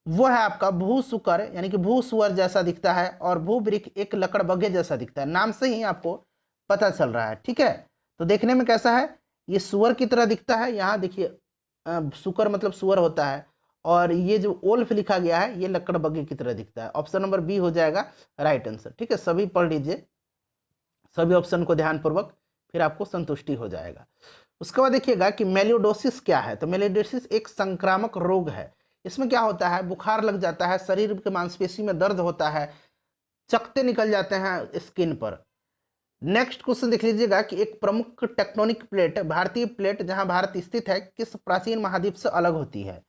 वो है आपका भू शुकर यानी कि भू सुअर जैसा दिखता है, और भूवृक्क एक लकड़बग्घे जैसा दिखता है। नाम से ही आपको पता चल रहा है। ठीक है, तो देखने में कैसा है, ये सुअर की तरह दिखता है। यहाँ देखिए शुकर मतलब सुअर होता है, और ये जो ओल्फ लिखा गया है ये लकड़बग्घे की तरह दिखता है। ऑप्शन नंबर बी हो जाएगा राइट आंसर। ठीक है, सभी पढ़ लीजिए, सभी ऑप्शन को ध्यानपूर्वक, फिर आपको संतुष्टि हो जाएगा। उसके बाद देखिएगा कि मेलियोडोसिस क्या है। तो मेलियोडोसिस एक संक्रामक रोग है। इसमें क्या होता है, बुखार लग जाता है, शरीर के मांसपेशी में दर्द होता है, चकते निकल जाते हैं स्किन पर। नेक्स्ट क्वेश्चन देख लीजिएगा कि एक प्रमुख टेक्टोनिक प्लेट, भारतीय प्लेट जहां भारत स्थित है, किस प्राचीन महाद्वीप से अलग होती है।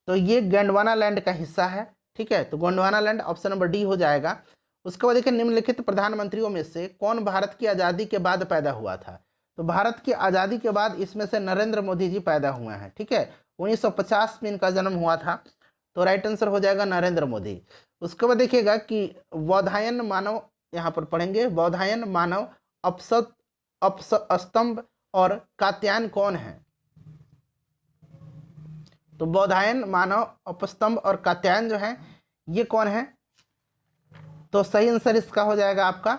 तो ये गोंडवाना लैंड का हिस्सा है। ठीक है, तो Gondwana land option number D हो जाएगा। उसके बाद देखिए निम्नलिखित प्रधानमंत्रियों में से कौन भारत की आज़ादी के बाद पैदा हुआ था। तो भारत की आज़ादी के बाद इसमें से नरेंद्र मोदी जी पैदा हुए हैं। ठीक है, 1950 में इनका जन्म हुआ था। तो राइट आंसर हो जाएगा नरेंद्र मोदी। उसके बाद देखिएगा कि बौधायन मानव, यहाँ पर पढ़ेंगे बौधायन मानव अपसत अपस्तंभ और कात्यायन कौन है। तो बौधायन मानव अपस्तंभ और कात्यायन जो है ये कौन है। तो सही आंसर इसका हो जाएगा आपका,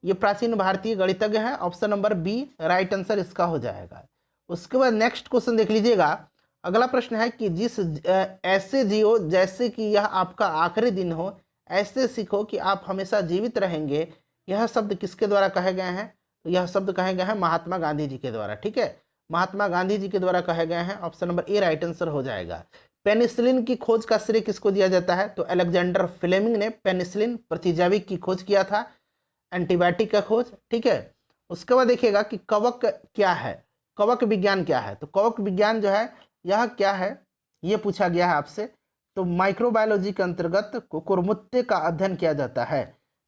ये प्राचीन भारतीय गणितज्ञ है। Option number B right answer इसका हो जाएगा। उसके बाद नेक्स्ट क्वेश्चन देख लीजिएगा। अगला प्रश्न है कि जिस ऐसे जियो जैसे कि यह आपका आखिरी दिन हो, ऐसे सीखो कि आप हमेशा जीवित रहेंगे, यह शब्द किसके द्वारा कहे गए हैं। तो यह शब्द कहे गए हैं महात्मा गांधी जी के द्वारा। ठीक है, महात्मा गांधी जी के द्वारा कहे गए हैं। Option number A right answer हो जाएगा। पेनिसिलिन की खोज का श्रेय किसको दिया जाता है। तो अलेक्जेंडर फ्लेमिंग ने पेनिसिलिन प्रतिजैविक की खोज किया था, एंटीबायोटिक का खोज। ठीक है, उसके बाद देखिएगा कि कवक क्या है, कवक विज्ञान क्या है। तो कवक विज्ञान जो है यह क्या है ये पूछा गया है आपसे। तो माइक्रोबायोलॉजी के अंतर्गत कुकुरमुत्ते का अध्ययन किया जाता है।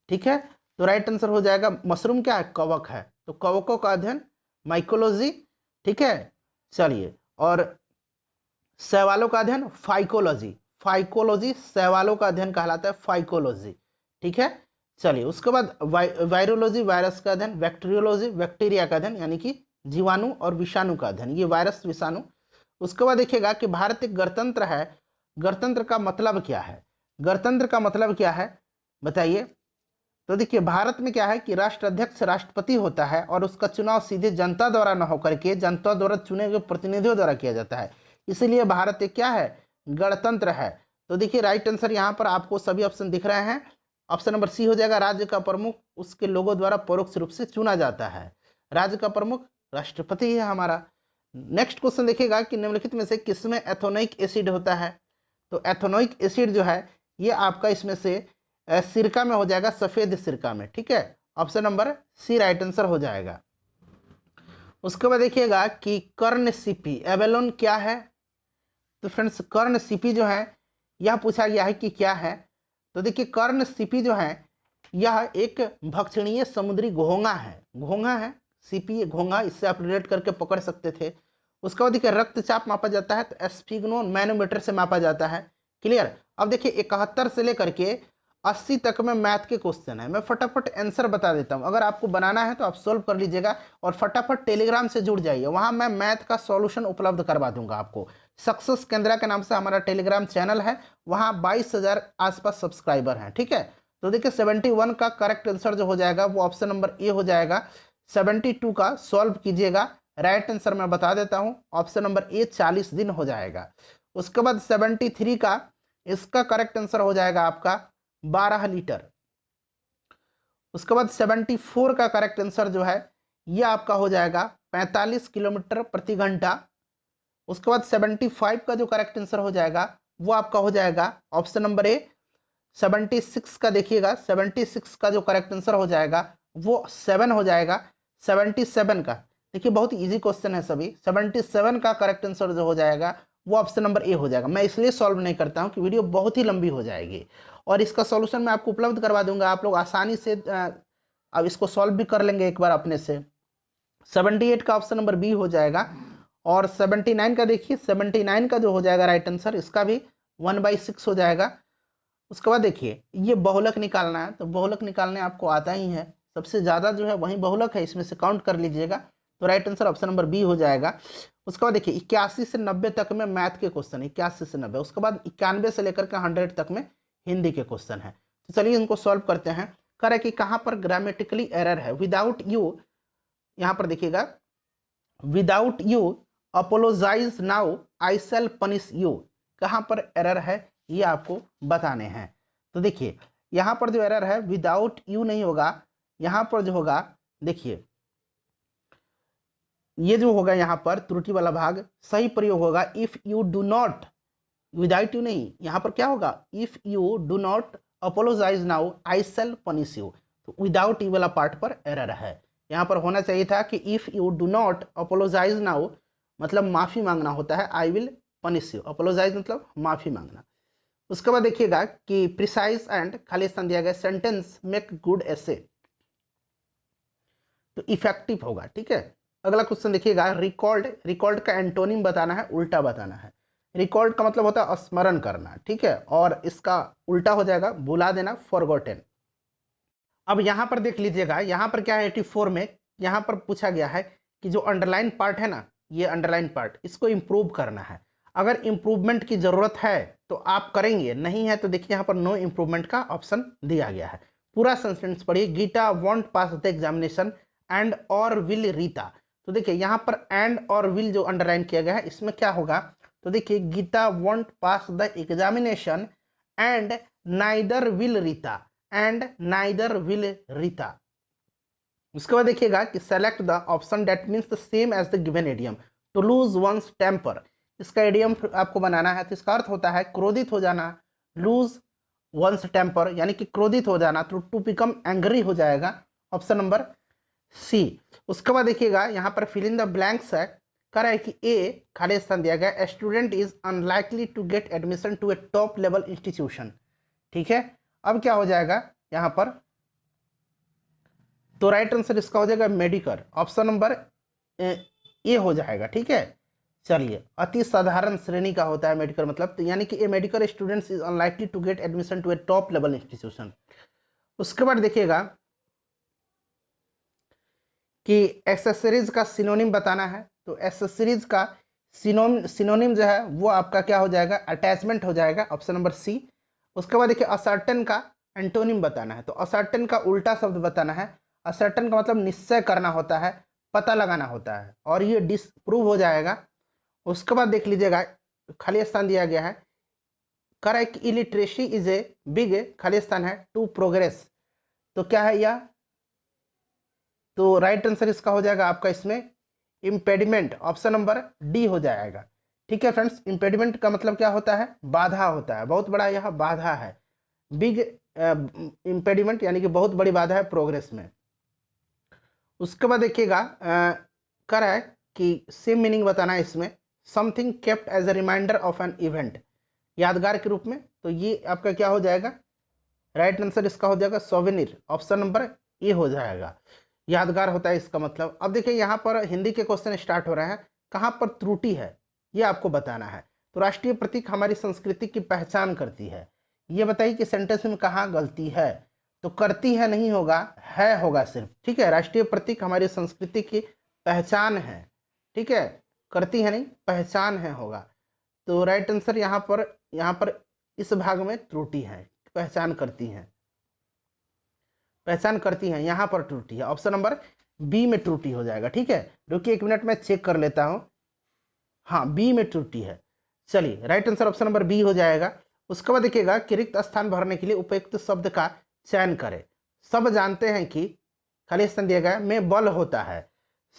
ठीक है, तो राइट आंसर हो जाएगा मशरूम क्या है, कवक है। तो कवकों का अध्ययन माइकोलॉजी। ठीक है, चलिए, और शैवालों का अध्ययन फाइकोलॉजी। फाइकोलॉजी शैवालों का अध्ययन कहलाता है फाइकोलॉजी। ठीक है, चलिए उसके बाद वायरोलॉजी वायरस का अध्ययन, बैक्टीरियोलॉजी बैक्टीरिया का अध्ययन यानी कि जीवाणु और विषाणु का अध्ययन, ये वायरस विषाणु। उसके बाद देखिएगा कि भारत एक गणतंत्र है, गणतंत्र का मतलब क्या है। गणतंत्र का मतलब क्या है बताइए। तो देखिए भारत में क्या है कि राष्ट्राध्यक्ष राष्ट्रपति होता है, और उसका चुनाव सीधे जनता द्वारा न होकर के जनता द्वारा चुने गए प्रतिनिधियों द्वारा किया जाता है। इसीलिए भारत एक क्या है, गणतंत्र है। तो देखिए राइट आंसर यहाँ पर आपको सभी ऑप्शन दिख रहे हैं। ऑप्शन नंबर सी हो जाएगा, राज्य का प्रमुख उसके लोगों द्वारा परोक्ष रूप से चुना जाता है। राज्य का प्रमुख राष्ट्रपति है हमारा। नेक्स्ट क्वेश्चन देखिएगा कि निम्नलिखित में से किसमें एथोनोइक एसिड होता है। तो एथोनोइक एसिड जो है ये आपका इसमें से सिरका में हो जाएगा, सफ़ेद सिरका में। ठीक है, option number C right answer हो जाएगा। उसके बाद देखिएगा कि कर्ण सीपी एबेलोन क्या है। तो फ्रेंड्स कर्ण सीपी जो है यह पूछा गया है कि क्या है। तो देखिए कर्ण सीपी जो है यह एक भक्षणीय समुद्री घोंघा है। घोंघा है सीपी घोंघा, इससे आप रिलेट करके पकड़ सकते थे। उसके बाद देखिए रक्तचाप मापा जाता है, तो एस्फिग्नो मैनोमीटर से मापा जाता है। क्लियर। अब देखिए 71 से लेकर के 80 तक में मैथ के क्वेश्चन है, मैं फटाफट आंसर बता देता हूं। अगर आपको बनाना है तो आप सोल्व कर लीजिएगा, और फटाफट टेलीग्राम से जुड़ जाइए, वहां मैं मैथ का सॉल्यूशन उपलब्ध करवा दूंगा आपको। सक्सेस केंद्रा के नाम से हमारा टेलीग्राम चैनल है, वहां 22,000 आसपास सब्सक्राइबर हैं। ठीक है, तो देखिए 71 का करेक्ट आंसर जो हो जाएगा वो ऑप्शन नंबर ए हो जाएगा। 72 का सॉल्व कीजिएगा, राइट आंसर मैं बता देता हूं, ऑप्शन नंबर ए 40 दिन हो जाएगा। उसके बाद 73 का इसका करेक्ट आंसर हो जाएगा आपका 12 लीटर। उसके बाद 74 का करेक्ट आंसर जो है ये आपका हो जाएगा 45 किलोमीटर प्रति घंटा। उसके बाद 75 का जो करेक्ट आंसर हो जाएगा वो आपका हो जाएगा ऑप्शन नंबर ए 76 का। देखिएगा 76 का जो करेक्ट आंसर हो जाएगा वो 7 हो जाएगा। 77 का देखिए बहुत इजी क्वेश्चन है सभी। 77 का करेक्ट आंसर जो हो जाएगा वो ऑप्शन नंबर ए हो जाएगा। मैं इसलिए सॉल्व नहीं करता हूँ कि वीडियो बहुत ही लंबी हो जाएगी, और इसका सॉल्यूशन मैं आपको उपलब्ध करवा दूंगा, आप लोग आसानी से अब इसको सॉल्व भी कर लेंगे एक बार अपने से। 78 का ऑप्शन नंबर बी हो जाएगा। और 79 का देखिए, 79 का जो हो जाएगा राइट आंसर, इसका भी 1/6 हो जाएगा। उसके बाद देखिए ये बहुलक निकालना है, तो बहुलक निकालने आपको आता ही है, सबसे ज़्यादा जो है वही बहुलक है, इसमें से काउंट कर लीजिएगा। तो right answer option number B हो जाएगा। उसके बाद देखिए 81 से 90 तक में मैथ के क्वेश्चन, 81 से 90। उसके बाद 91 से लेकर के 100 तक में हिंदी के क्वेश्चन है। तो चलिए इनको सॉल्व करते हैं। कह रहा है कि कहाँ पर ग्रामेटिकली एरर है। विदाउट यू, यहाँ पर देखिएगा, without you apologise now I shall punish you, कहाँ पर एरर है ये आपको बताने हैं। तो देखिए यहाँ पर जो एरर है विदाउट यू नहीं होगा, यहाँ पर जो होगा देखिए ये जो होगा यहाँ पर त्रुटि वाला भाग सही प्रयोग होगा if you do not, without you नहीं, यहाँ पर क्या होगा if you do not apologise now I shall punish you. तो विदाउट यू वाला पार्ट पर एरर है, यहाँ पर होना चाहिए था कि if you do not apologise now, मतलब माफ़ी मांगना होता है, I will punish you, apologise मतलब माफ़ी मांगना। उसके बाद देखिएगा कि प्रिसाइज एंड खाली स्थान दिया गया, सेंटेंस मेक गुड ऐसे, तो इफेक्टिव होगा। ठीक है, अगला क्वेश्चन देखिएगा, रिकॉल्ड, रिकॉल्ड का एंटोनिम बताना है, उल्टा बताना है। रिकॉल्ड का मतलब होता है स्मरण करना, ठीक है, और इसका उल्टा हो जाएगा भुला देना, फॉरगॉटन। अब यहाँ पर देख लीजिएगा, यहाँ पर क्या है 84 में, यहाँ पर पूछा गया है कि जो अंडरलाइन पार्ट है ना, ये अंडरलाइन पार्ट, इसको इम्प्रूव करना है। अगर इम्प्रूवमेंट की ज़रूरत है तो आप करेंगे, नहीं है तो देखिए यहाँ पर नो इम्प्रूवमेंट का ऑप्शन दिया गया है। पूरा सेंटेंस पढ़िए, Geeta won't pass the examination and और विल रीता। तो देखिए यहाँ पर एंड और विल जो अंडरलाइन किया गया है, इसमें क्या होगा, तो देखिए Geeta won't pass the examination and neither will Rita, and neither will Rita. उसके बाद देखिएगा कि select the option that means the same as the given idiom, to lose one's temper. इसका एडियम आपको बनाना है, तो इसका अर्थ होता है क्रोधित हो जाना, लूज वंस टेम्पर यानी कि क्रोधित हो जाना, तो टू बिकम एंग्री हो जाएगा, ऑप्शन नंबर सी। उसके बाद देखिएगा यहाँ पर फिल इन द ब्लैंक्स है, कह रहा है कि ए खाली स्थान दिया गया, a student is unlikely to get admission to a top level institution. ठीक है, अब क्या हो जाएगा यहाँ पर, तो राइट आंसर इसका हो जाएगा मेडिकल, ऑप्शन नंबर ए हो जाएगा। ठीक है, चलिए अति साधारण श्रेणी का होता है मेडिकल मतलब, तो यानी कि a medical students is unlikely to get admission to a top level institution. उसके बाद देखिएगा कि एक्सेसरीज का सिनोनिम बताना है, तो एक्सेसरीज का सिनोनिम जो है वो आपका क्या हो जाएगा, अटैचमेंट हो जाएगा, ऑप्शन नंबर सी। उसके बाद देखिए असर्टेन का एंटोनिम बताना है, तो असर्टेन का उल्टा शब्द बताना है। असर्टेन का मतलब निश्चय करना होता है, पता लगाना होता है, और ये डिसप्रूव हो जाएगा। उसके बाद देख लीजिएगा खाली स्थान दिया गया है, कह रहा है कि इलिटरेसी इज ए बिग, खाली स्थान है, टू प्रोग्रेस, तो क्या है यह, तो राइट आंसर इसका हो जाएगा आपका इसमें इम्पेडिमेंट, ऑप्शन नंबर डी हो जाएगा। ठीक है फ्रेंड्स, इम्पेडिमेंट का मतलब क्या होता है, बाधा होता है, बहुत बड़ा यह बाधा है। बिग इम्पेडिमेंट यानी कि बहुत बड़ी बाधा है प्रोग्रेस में। उसके बाद देखिएगा कह रहा है कि सेम मीनिंग बताना है इसमें, something kept as a reminder of an event, यादगार के रूप में, तो ये आपका क्या हो जाएगा, राइट आंसर इसका हो जाएगा सोवेनिर, ऑप्शन नंबर ए हो जाएगा, यादगार होता है इसका मतलब। अब देखिए यहाँ पर हिंदी के क्वेश्चन स्टार्ट हो रहे हैं, कहाँ पर त्रुटि है ये आपको बताना है। तो राष्ट्रीय प्रतीक हमारी संस्कृति की पहचान करती है, ये बताइए कि सेंटेंस में कहाँ गलती है, तो करती है नहीं होगा, है होगा सिर्फ। ठीक है, राष्ट्रीय प्रतीक हमारी संस्कृति की पहचान है, ठीक है, करती है नहीं, पहचान है होगा। तो राइट आंसर यहाँ पर इस भाग में त्रुटि है, पहचान करती हैं, पहचान करती हैं, यहाँ पर त्रुटि है, ऑप्शन नंबर बी में त्रुटि हो जाएगा। ठीक है, रुकिए एक मिनट में चेक कर लेता हूँ, हाँ बी में त्रुटि है। चलिए right answer option number B हो जाएगा। उसके बाद देखिएगा कि रिक्त स्थान भरने के लिए उपयुक्त शब्द का चयन करें। सब जानते हैं कि खाली स्थान दिया गया में बल होता है,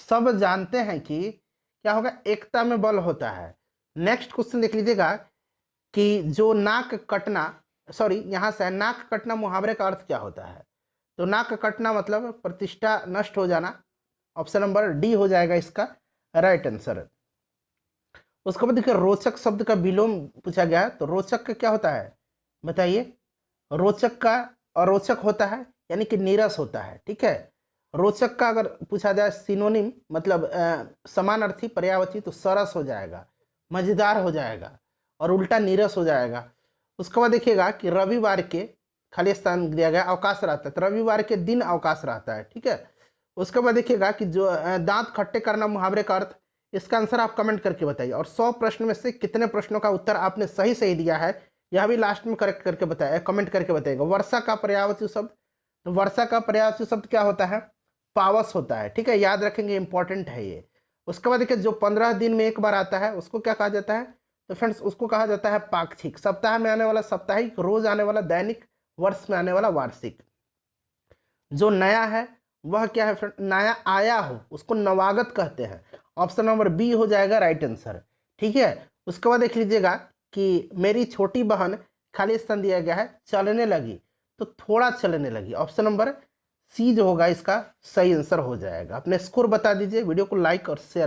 सब जानते हैं कि क्या होगा, एकता में बल होता है। नेक्स्ट क्वेश्चन देख लीजिएगा कि जो नाक कटना, सॉरी यहाँ से नाक कटना मुहावरे का अर्थ क्या होता है, तो नाक कटना मतलब प्रतिष्ठा नष्ट हो जाना, ऑप्शन नंबर डी हो जाएगा इसका राइट आंसर। उसके बाद देखिए रोचक शब्द का विलोम पूछा गया है, तो रोचक का क्या होता है बताइए। रोचक का अरोचक होता है, यानी कि नीरस होता है, ठीक है। रोचक का अगर पूछा जाए सिनोनिम, मतलब समानार्थी पर्यायवाची, तो सरस हो जाएगा, मजेदार हो जाएगा, और उल्टा नीरस हो जाएगा। उसके बाद देखिएगा कि रविवार के खाली स्थान दिया गया, अवकाश रहता है, तो रविवार के दिन अवकाश रहता है, ठीक है। उसके बाद देखिएगा कि जो दांत खट्टे करना मुहावरे का अर्थ, इसका आंसर आप कमेंट करके बताइए। और 100 प्रश्न में से कितने प्रश्नों का उत्तर आपने सही सही दिया है, यह भी लास्ट में करेक्ट करके बताया, कमेंट करके बताइएगा। वर्षा का पर्यायवाची शब्द, तो वर्षा का पर्यायवाची शब्द क्या होता है, पावस होता है, ठीक है, याद रखेंगे, इंपॉर्टेंट है ये। उसके बाद देखिए जो 15 दिन में एक बार आता है उसको क्या कहा जाता है, तो फ्रेंड्स उसको कहा जाता है पाक्षिक। सप्ताह में आने वाला साप्ताहिक, रोज आने वाला दैनिक, वर्ष में आने वाला वार्षिक। जो नया है वह क्या है फ्रेंड, नया आया हो उसको नवागत कहते हैं। ऑप्शन नंबर बी हो जाएगा राइट आंसर, ठीक है। उसके बाद देख लीजिएगा कि मेरी छोटी बहन, खाली स्थान दिया गया है, चलने लगी, तो थोड़ा चलने लगी। ऑप्शन नंबर सी जो होगा इसका सही आंसर हो जाएगा। अपने स्कोर बता दीजिए, वीडियो को लाइक और शेयर